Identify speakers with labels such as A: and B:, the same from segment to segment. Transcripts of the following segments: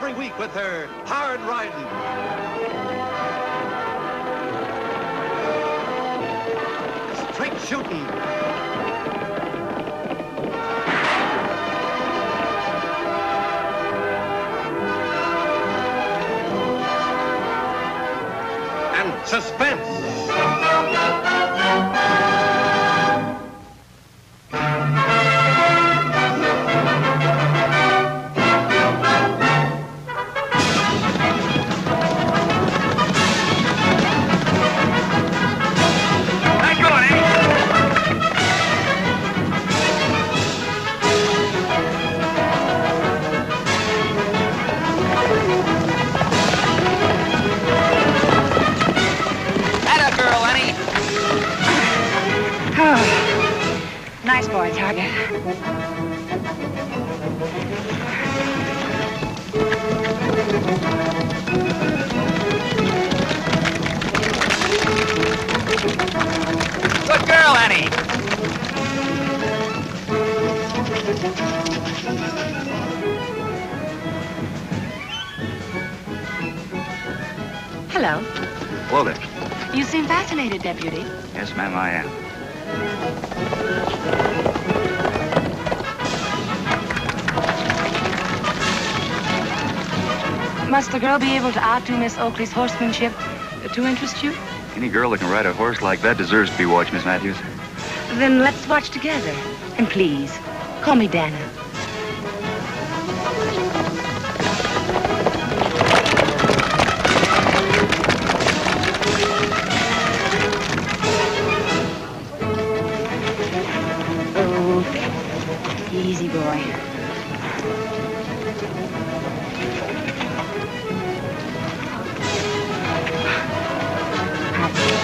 A: every week with her hard riding. Straight shooting. And suspense.
B: Nice boy, Target.
C: Good girl, Annie.
B: Hello.
C: Hello there.
B: You seem fascinated, Deputy.
C: Yes, ma'am, I am.
B: Must the girl be able to outdo Miss Oakley's horsemanship to interest you?
C: Any girl that can ride a horse like that deserves to be watched, Miss Matthews.
B: Then let's watch together. And please, call me Dana. Oh, easy boy.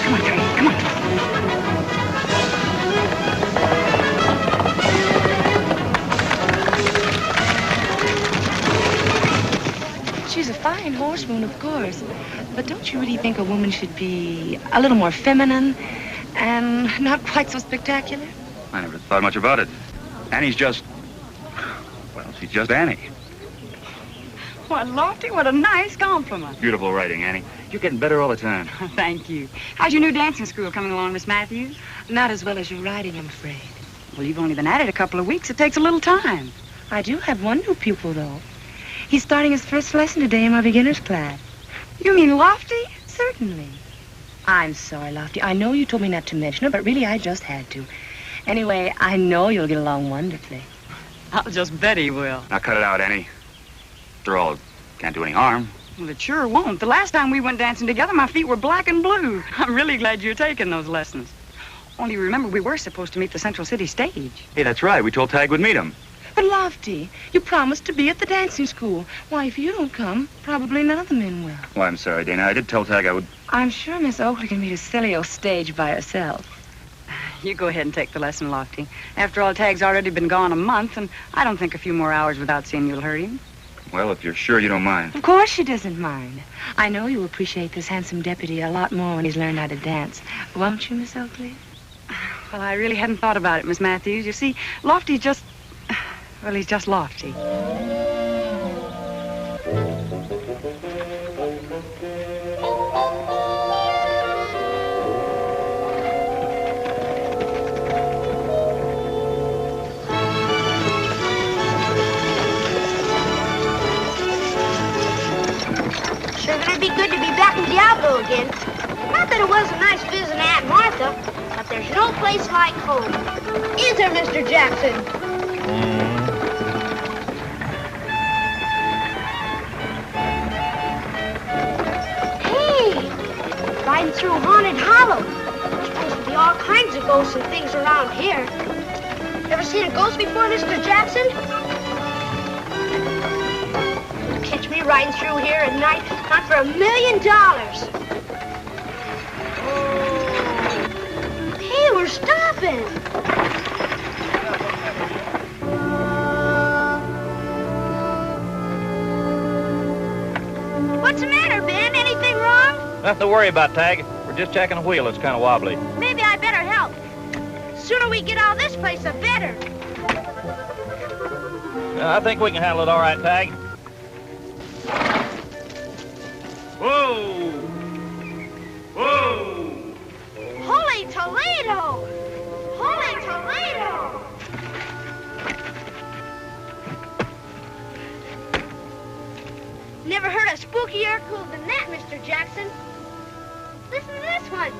B: Come on, Terry, come on. She's a fine horsewoman, of course. But don't you really think a woman should be a little more feminine and not quite so spectacular?
C: I never thought much about it. Annie's just... well, she's just Annie.
B: What, Lofty, what a nice compliment.
C: Beautiful writing, Annie. You're getting better all the time.
B: Thank you. How's your new dancing school coming along, Miss Matthews? Not as well as your riding, I'm afraid. Well, you've only been at it a couple of weeks. It takes a little time. I do have one new pupil, though. He's starting his first lesson today in my beginner's class. You mean Lofty? Certainly. I'm sorry, Lofty. I know you told me not to mention it, but really I just had to. Anyway, I know you'll get along wonderfully. I'll just bet he will.
C: Now cut it out, Annie. After all, can't do any harm.
B: Well, it sure won't. The last time we went dancing together, my feet were black and blue. I'm really glad you're taking those lessons. Only remember, we were supposed to meet the Central City stage.
C: Hey, that's right. We told Tag we'd meet him.
B: But, Lofty, you promised to be at the dancing school. Why, if you don't come, probably none of the men will.
C: Well, I'm sorry, Dana. I did tell Tag I would...
B: I'm sure Miss Oakley can meet a silly old stage by herself. You go ahead and take the lesson, Lofty. After all, Tag's already been gone a month, and I don't think a few more hours without seeing you'll hurt him.
C: Well, if you're sure you don't mind.
B: Of course she doesn't mind. I know you'll appreciate this handsome deputy a lot more when he's learned how to dance. Won't you, Miss Oakley? Well, I really hadn't thought about it, Miss Matthews. You see, Lofty's just... well, he's just Lofty.
D: Sure gonna be good to be back in Diablo again. Not that it wasn't nice visiting Aunt Martha, but there's no place like home. Is there, Mr. Jackson? Hey, riding through Haunted Hollow. There's supposed to be all kinds of ghosts and things around here. Ever seen a ghost before, Mr. Jackson? Catch me riding through here at night, not for $1 million. Hey, we're stopping. What's the matter, Ben? Anything wrong?
E: Nothing to worry about, Tag. We're just checking a wheel. It's kind of wobbly.
D: Maybe I better help. The sooner we get out of this place, the better.
E: I think we can handle it all right, Tag.
C: Whoa! Whoa!
D: Holy Toledo! Holy Toledo! Never heard a spookier cool than that, Mr. Jackson. Listen to this one.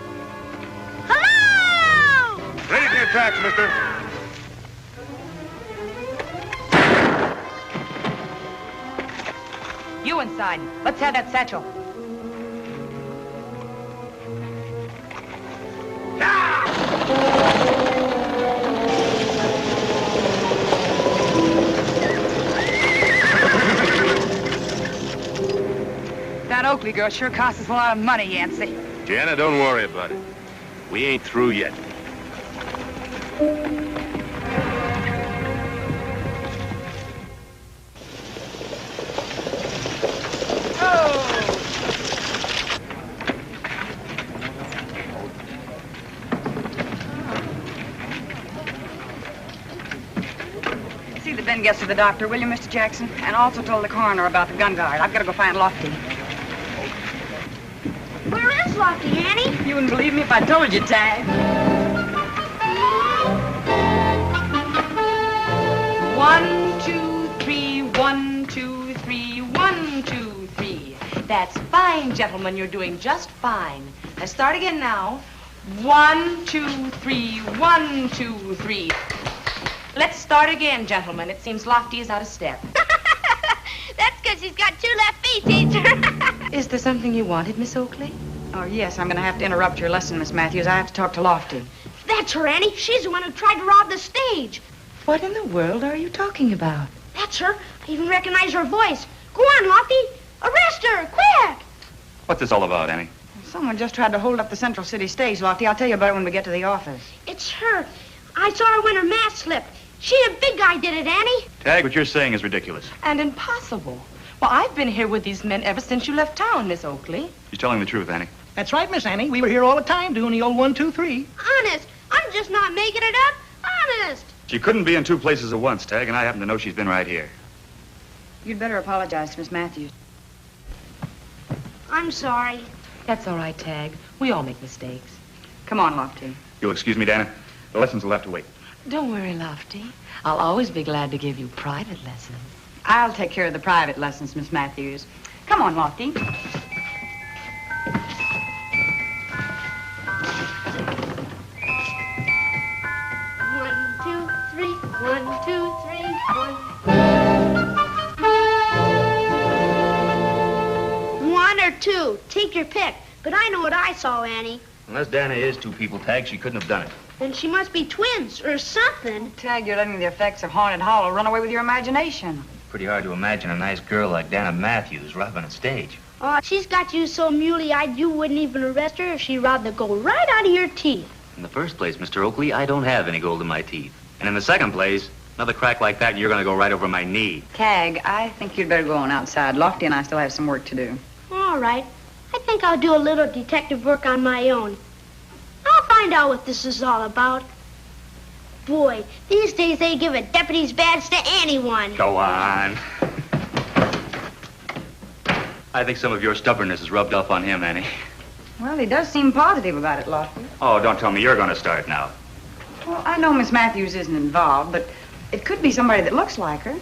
D: Hello!
C: Ready to attack, mister.
B: You inside. Let's have that satchel. That Oakley girl sure cost us a lot of money, Yancey.
C: Jana, don't worry about it. We ain't through yet.
B: See the Ben gets to the doctor, will you, Mr. Jackson? And also told the coroner about the gun guard. I've got to go find Lofty.
D: Where is Lofty, Annie?
B: You wouldn't believe me if I told you, Tag. 1, 2, 3, 1, 2, 3, 1, 2, 3. That's fine, gentlemen. You're doing just fine. Let's start again now. 1, 2, 3, 1, 2, 3. Let's start again, gentlemen. It seems Lofty is out of step.
D: That's because she's got 2 left feet, teacher.
B: Is there something you wanted, Miss Oakley? Oh, yes. I'm going to have to interrupt your lesson, Miss Matthews. I have to talk to Lofty.
D: That's her, Annie. She's the one who tried to rob the stage.
B: What in the world are you talking about?
D: That's her. I even recognize her voice. Go on, Lofty. Arrest her, quick.
C: What's this all about, Annie?
B: Someone just tried to hold up the Central City stage, Lofty. I'll tell you about it when we get to the office.
D: It's her. I saw her when her mask slipped. She and a big guy did it, Annie.
C: Tag, what you're saying is ridiculous.
B: And impossible. Well, I've been here with these men ever since you left town, Miss Oakley.
C: She's telling the truth, Annie.
F: That's right, Miss Annie. We were here all the time doing the old 1, 2, 3.
D: Honest. I'm just not making it up. Honest.
C: She couldn't be in 2 places at once, Tag, and I happen to know she's been right here.
B: You'd better apologize to Miss Matthews.
D: I'm sorry.
B: That's all right, Tag. We all make mistakes. Come on, Lofty.
C: You'll excuse me, Dana. The lessons will have to wait.
B: Don't worry, Lofty. I'll always be glad to give you private lessons. I'll take care of the private lessons, Miss Matthews. Come on, Lofty.
D: 1, 2, 3, 1. 1 or 2. Take your pick. But I know what I saw, Annie.
E: Unless Dana is 2 people, Tag, she couldn't have done it.
D: Then she must be twins or something.
B: Tag, you're letting the effects of Haunted Hollow run away with your imagination.
E: Pretty hard to imagine a nice girl like Dana Matthews robbing a stage.
D: Oh, she's got you so muley-eyed you wouldn't even arrest her if she robbed the gold right out of your teeth.
E: In the first place, Mr. Oakley, I don't have any gold in my teeth. And in the second place, another crack like that, and you're going to go right over my knee.
B: Tag, I think you'd better go on outside. Lofty and I still have some work to do.
D: All right. I think I'll do a little detective work on my own. I'll find out what this is all about. Boy, these days they give a deputy's badge to anyone.
C: Go on. I think some of your stubbornness is rubbed off on him, Annie.
B: Well, he does seem positive about it, Lofty.
C: Oh, don't tell me you're going to start now.
B: Well, I know Miss Matthews isn't involved, but it could be somebody that looks like her.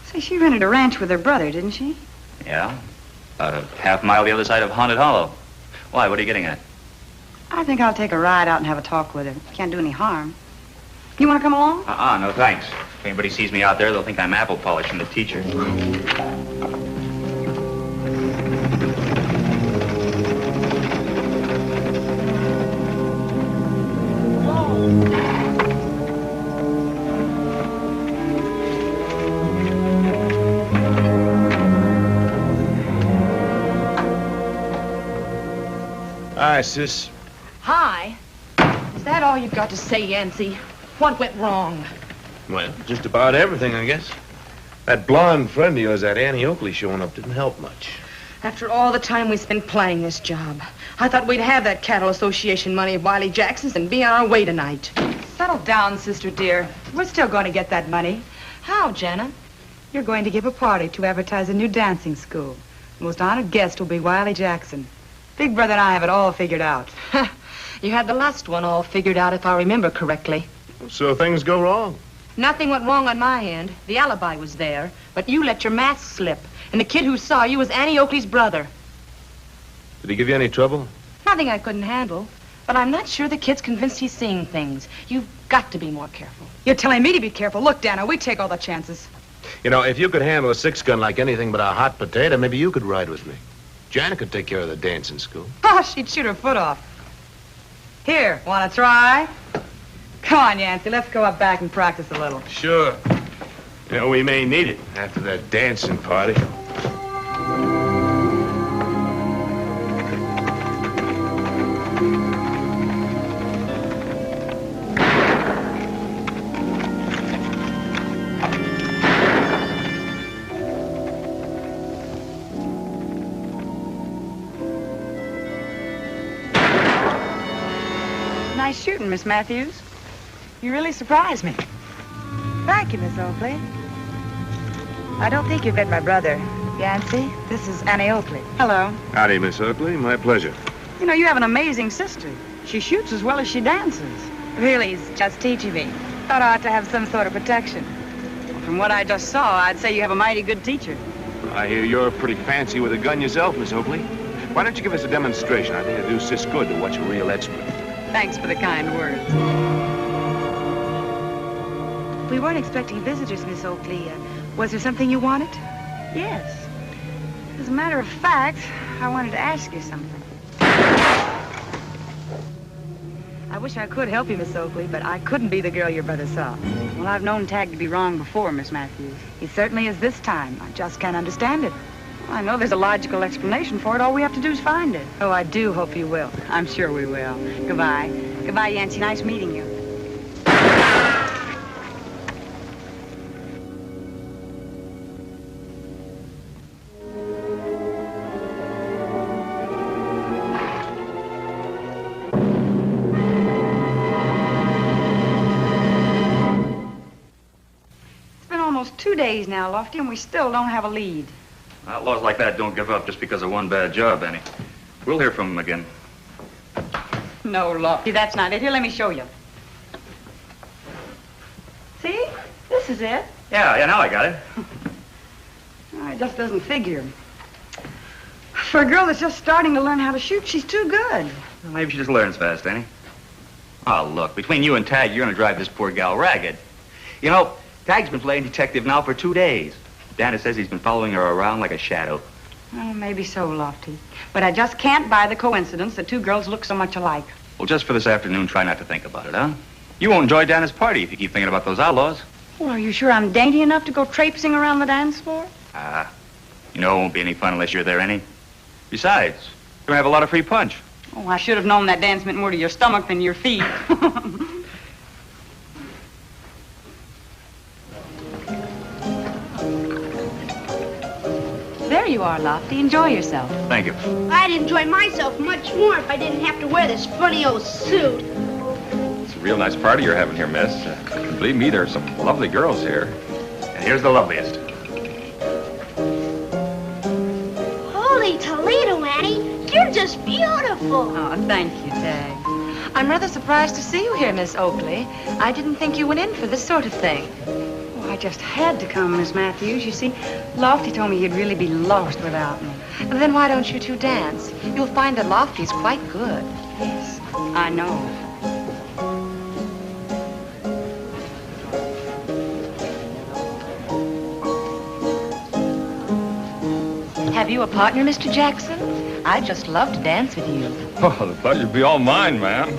B: Say, she rented a ranch with her brother, didn't she?
C: Yeah? About a half-mile the other side of Haunted Hollow. Why, what are you getting at?
B: I think I'll take a ride out and have a talk with her. Can't do any harm. You want to come along?
C: No thanks. If anybody sees me out there, they'll think I'm apple polishing the teacher.
G: Hi, sis.
H: Hi. Is that all you've got to say, Yancey? What went wrong?
G: Well, just about everything, I guess. That blonde friend of yours, that Annie Oakley, showing up didn't help much.
H: After all the time we spent playing this job, I thought we'd have that Cattle Association money of Wiley Jackson's and be on our way tonight.
B: Settle down, sister dear. We're still going to get that money.
H: How, Jana?
B: You're going to give a party to advertise a new dancing school. The most honored guest will be Wiley Jackson. Big Brother and I have it all figured out.
H: You had the last one all figured out, if I remember correctly.
G: So things go wrong.
H: Nothing went wrong on my end. The alibi was there, but you let your mask slip. And the kid who saw you was Annie Oakley's brother.
G: Did he give you any trouble?
H: Nothing I couldn't handle. But I'm not sure the kid's convinced he's seeing things. You've got to be more careful.
B: You're telling me to be careful. Look, Dana, we take all the chances.
G: You know, if you could handle a 6-gun like anything but a hot potato, maybe you could ride with me. Jana could take care of the dancing school.
B: Oh, she'd shoot her foot off. Here, want to try? Come on, Yancey, let's go up back and practice a little.
G: Sure. You know, we may need it after that dancing party.
B: Nice shooting, Miss Matthews. You really surprised me. Thank you, Miss Oakley. I don't think you've met my brother. Yancey, this is Annie Oakley. Hello.
G: Howdy, Miss Oakley. My pleasure.
B: You know, you have an amazing sister. She shoots as well as she dances. Really, he's just teaching me. Thought I ought to have some sort of protection. Well, from what I just saw, I'd say you have a mighty good teacher.
G: I hear you're pretty fancy with a gun yourself, Miss Oakley. Why don't you give us a demonstration? I think it'd do Sis good to watch a real expert.
B: Thanks for the kind words. We weren't expecting visitors, Miss Oakley. Was there something you wanted? Yes. As a matter of fact, I wanted to ask you something. I wish I could help you, Miss Oakley, but I couldn't be the girl your brother saw. Well, I've known Tag to be wrong before, Miss Matthews. He certainly is this time. I just can't understand it. I know there's a logical explanation for it. All we have to do is find it. Oh, I do hope you will. I'm sure we will. Goodbye. Goodbye, Yancey. Nice meeting you. It's been almost 2 days now, Lofty, and we still don't have a lead.
C: Outlaws like that don't give up just because of one bad job, Annie. We'll hear from them again.
B: No, Lofty, that's not it. Here, let me show you. See? This is it.
C: Yeah, now I got it.
B: Oh, it just doesn't figure. For a girl that's just starting to learn how to shoot, she's too good.
C: Well, maybe she just learns fast, Annie. Oh, look, between you and Tag, you're gonna drive this poor gal ragged. You know, Tag's been playing detective now for 2 days. Dana says he's been following her around like a shadow.
B: Oh, maybe so, Lofty. But I just can't buy the coincidence that two girls look so much alike.
C: Well, just for this afternoon, try not to think about it, huh? You won't enjoy Dana's party if you keep thinking about those outlaws.
B: Well, are you sure I'm dainty enough to go traipsing around the dance floor?
C: You know it won't be any fun unless you're there, Annie. Besides, you're gonna have a lot of free punch.
B: Oh, I should have known that dance meant more to your stomach than your feet. There you are, Lofty. Enjoy yourself.
C: Thank you.
D: I'd enjoy myself much more if I didn't have to wear this funny old suit.
I: It's a real nice party you're having here, miss. Believe me, there are some lovely girls here.
C: And here's the loveliest.
D: Holy Toledo, Annie. You're just beautiful.
B: Oh, thank you, Tag.
H: I'm rather surprised to see you here, Miss Oakley. I didn't think you went in for this sort of thing.
B: Oh, I just had to come, Miss Matthews. You see, Lofty told me he'd really be lost without me.
H: Then why don't you two dance? You'll find that Lofty's quite good.
B: Yes, I know.
H: Have you a partner, Mr. Jackson? I'd just love to dance with you.
I: Oh, the pleasure'd be all mine, ma'am.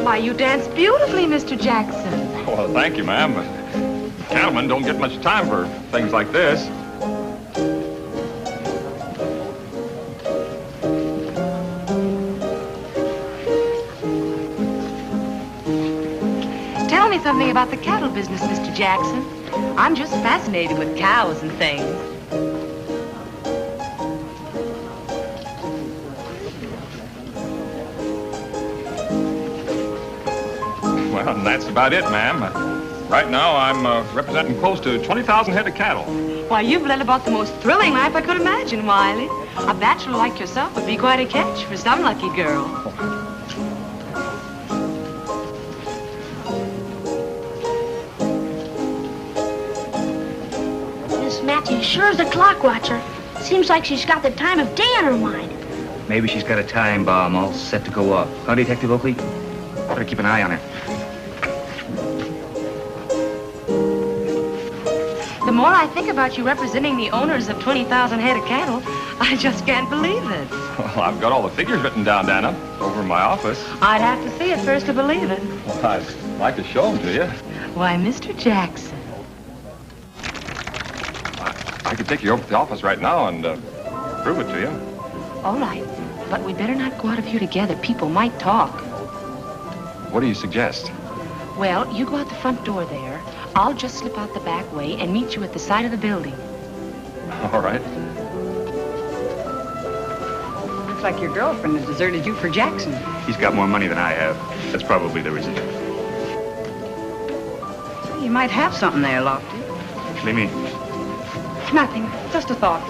H: Why, you dance beautifully, Mr. Jackson.
I: Well, thank you, ma'am, but cattlemen don't get much time for things like this.
H: Tell me something about the cattle business, Mr. Jackson. I'm just fascinated with cows and things.
I: Well, Well, that's about it, ma'am. Right now, I'm representing close to 20,000 head of cattle.
H: Why, you've led about the most thrilling life I could imagine, Wiley. A bachelor like yourself would be quite a catch for some lucky girl.
D: Miss Matthews sure is a clock watcher. Seems like she's got the time of day on her mind.
C: Maybe she's got a time bomb all set to go off. Huh, Detective Oakley? Better keep an eye on her.
H: The more I think about you representing the owners of 20,000 head of cattle, I just can't believe it.
I: Well, I've got all the figures written down, Dana, over in my office.
H: I'd have to see it first to believe it.
I: Well, I'd like to show them to you.
H: Why, Mr. Jackson.
I: I could take you over to the office right now and prove it to you.
H: All right, but we better not go out of here together. People might talk.
I: What do you suggest?
H: Well, you go out the front door there. I'll just slip out the back way and meet you at the side of the building.
I: All right.
B: Looks like your girlfriend has deserted you for Jackson.
C: He's got more money than I have. That's probably the reason.
B: Well, you might have something there, Lofty.
C: What do you mean?
B: Nothing. Just a thought.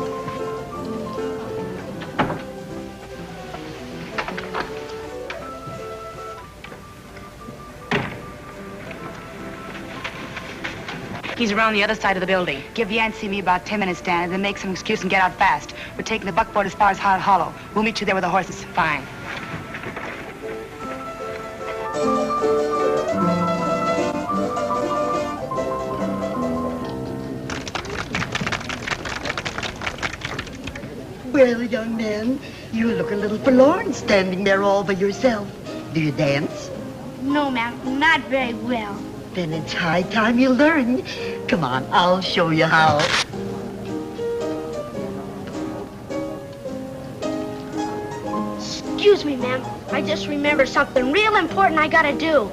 H: He's around the other side of the building.
B: Give Yancey and me about 10 minutes, Dan, and then make some excuse and get out fast. We're taking the buckboard as far as Hard Hollow. We'll meet you there with the horses.
H: Fine.
J: Well, young man, you look a little forlorn standing there all by yourself. Do you dance?
D: No, ma'am, not very well.
J: Then it's high time you learn. Come on, I'll show you how.
D: Excuse me, ma'am. I just remembered something real important I gotta do.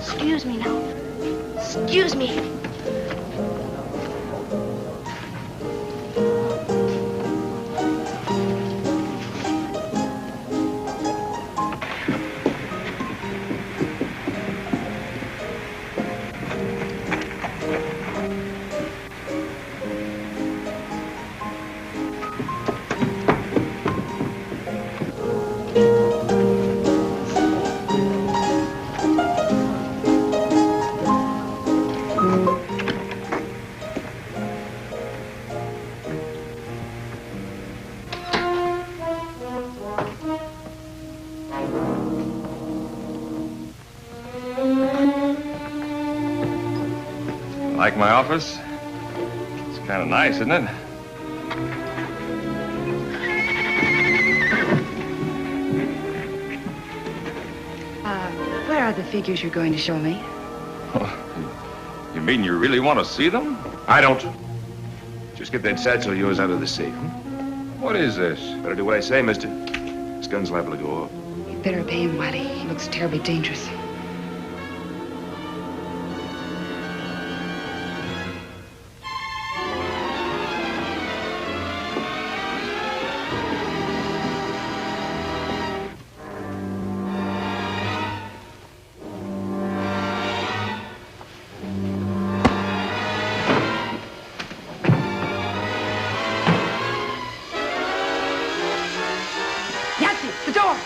D: Excuse me now. Excuse me.
I: Like my office? It's kind of nice, isn't it?
B: Where are the figures you're going to show me?
I: You mean you really want to see them?
G: I don't. Just get that satchel of yours out of the safe.
I: What is this?
G: Better do what I say, mister. This gun's liable to go off.
B: You better obey him, Wiley. He looks terribly dangerous. The door!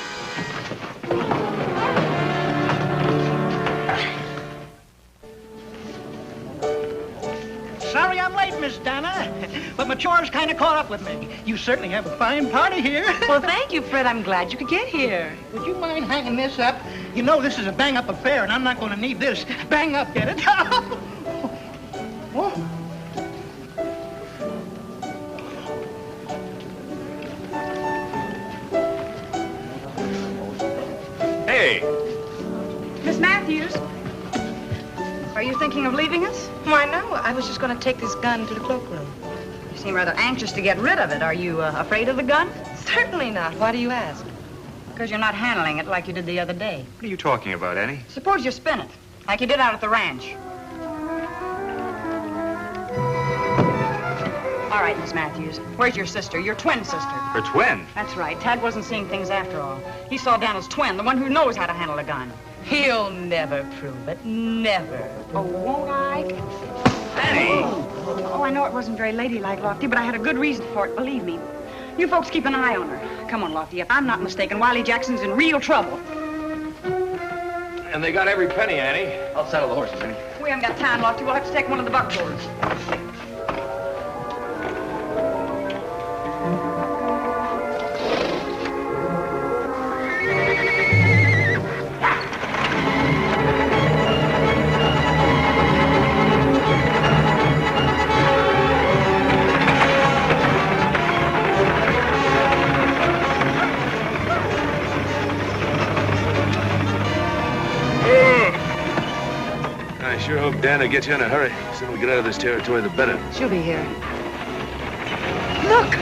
F: Sorry I'm late, Miss Dana, but my chores kind of caught up with me. You certainly have a fine party here.
H: Well, thank you, Fred. I'm glad you could get here.
F: Would you mind hanging this up? You know this is a bang-up affair, and I'm not going to need this. Bang up, get it? Oh.
C: Hey!
B: Miss Matthews, are you thinking of leaving us?
H: Why, no. I was just going to take this gun to the cloakroom.
B: You seem rather anxious to get rid of it. Are you afraid of the gun?
H: Certainly not. Why do you ask?
B: Because you're not handling it like you did the other day.
C: What are you talking about, Annie?
B: Suppose you spin it, like you did out at the ranch. All right, Miss Matthews. Where's your sister? Your twin sister.
C: Her twin?
B: That's right. Tad wasn't seeing things after all. He saw Dana's twin, the one who knows how to handle a gun.
H: He'll never prove it. Never.
B: Oh, won't I?
C: Annie!
B: Oh, I know it wasn't very ladylike, Lofty, but I had a good reason for it, believe me. You folks keep an eye on her. Come on, Lofty. If I'm not mistaken, Wiley Jackson's in real trouble.
I: And they got every penny, Annie.
C: I'll saddle the horses, Annie.
B: We haven't got time, Lofty. We'll have to take one of the buckboards.
G: I sure hope Dana gets you in a hurry. The sooner we get out of this territory, the better.
B: She'll be here. Look!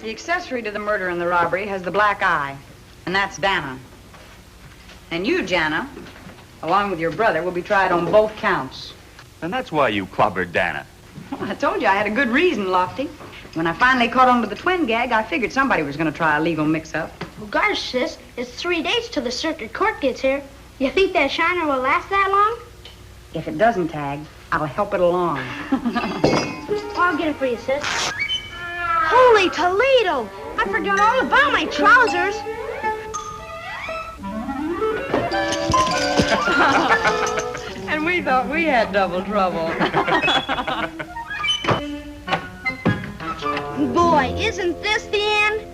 B: The accessory to the murder and the robbery has the black eye, and that's Dana. And you, Jana, along with your brother, will be tried on both counts.
C: And that's why you clobbered Dana.
B: Well, I told you I had a good reason, Lofty. When I finally caught on to the twin gag, I figured somebody was going to try a legal mix-up.
D: Well, gosh, sis, it's 3 days till the circuit court gets here. You think that shiner will last that long?
B: If it doesn't, Tag, I'll help it along.
D: I'll get it for you, sis. Holy Toledo! I forgot all about my trousers.
B: And we thought we had double trouble.
D: Boy, isn't this the end?